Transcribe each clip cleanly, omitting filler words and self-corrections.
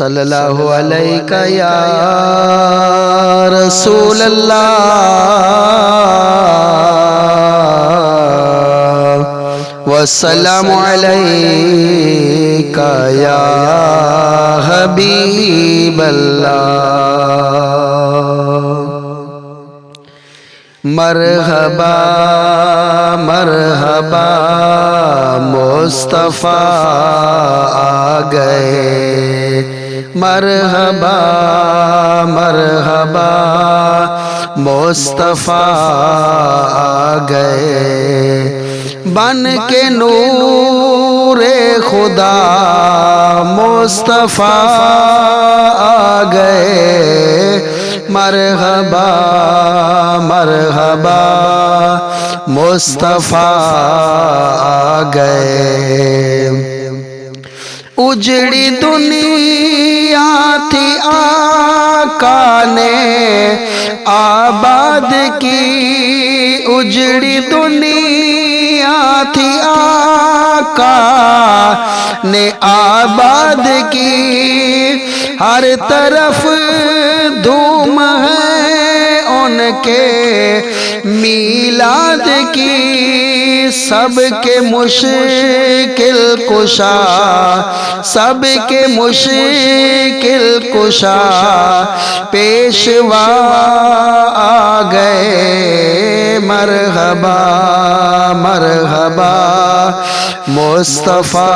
صلی اللہ علیہ یا رسول اللہ والسلام علیکہ یا حبیب اللہ مرحبا مرحبا مصطفیٰ آ گئے مرحبا مرحبا مصطفیٰ آ گئے بن کے نور خدا مصطفیٰ آ گئے مرحبا مرحبا مصطفیٰ آ گئے اجڑی دنیا تھی آقا نے آباد کی اجڑی دنیا تھی آقا نے آباد کی ہر طرف دھوم ہے ان کے میلاد کی سب کے مشکل کشا سب کے مشکل کشا پیشوا آ گئے مرحبا مرحبا مصطفیٰ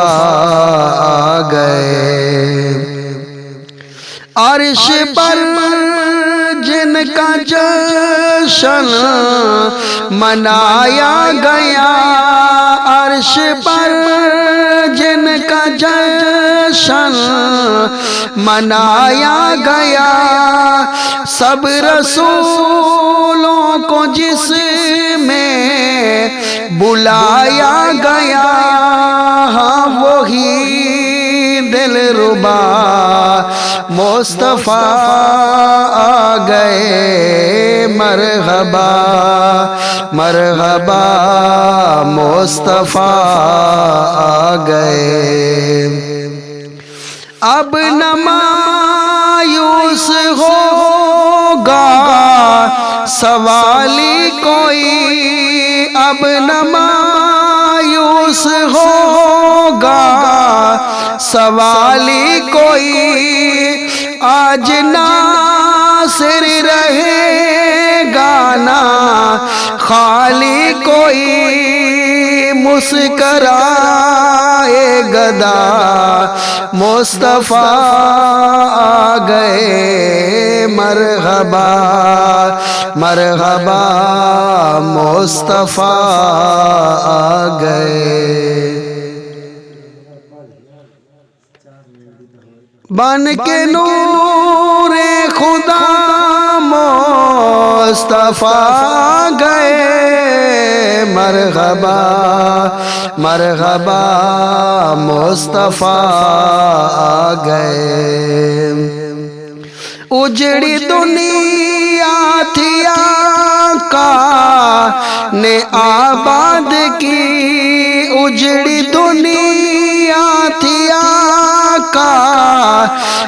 آ گئے عرش پر جن کا جشن منایا گیا عرش پر جن کا جشن منایا گیا سب رسولوں کو جس میں بلایا گیا ہاں وہی دلربا مصطفیٰ آ گئے مرحبا مرحبا مصطفیٰ آ گئے اب نہ مایوس ہوگا سوالی کوئی اب نہ مایوس ہوگا سوالی کوئی آج ناصر رہے گا نا خالی کوئی مسکرائے گدا مصطفیٰ آ گئے مرحبا مرحبا مصطفیٰ آ گئے بن کے نور خدا مصطفیٰ گئے مرحبا مرحبا مصطفیٰ آ گئے اجڑی دنیا تھی آقا نے آباد کی اجڑی دنیا تھی آقا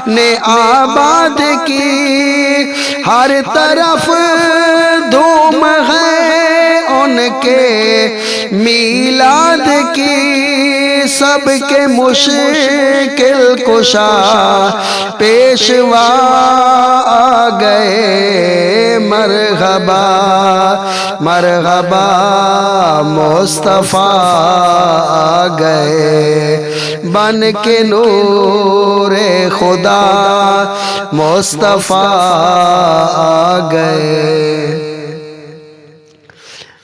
نے آباد کی ہر طرف دھوم ہے ان کے میلاد کی سب کے مشکل کشا پیشوا آ گئے مرحبا مرحبا مصطفیٰ آ گئے بن کے نور خدا مصطفیٰ آ گئے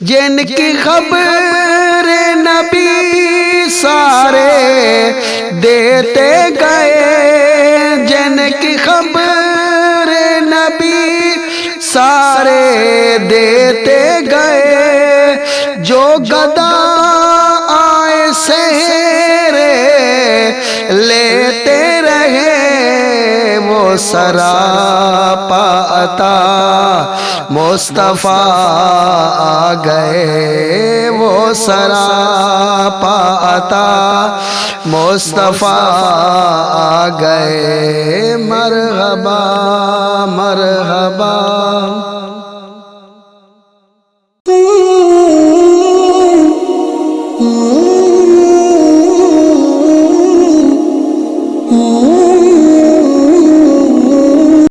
جن کی خبر نبی سارے دیتے گئے جن کی خبر نبی سارے دیتے گئے جو گدا آئے سہرے لیتے رہے وہ سراپا عطا مصطفیٰ آ گئے، وہ سراپا عطا مصطفیٰ آ گئے، مرحبا مرحبا۔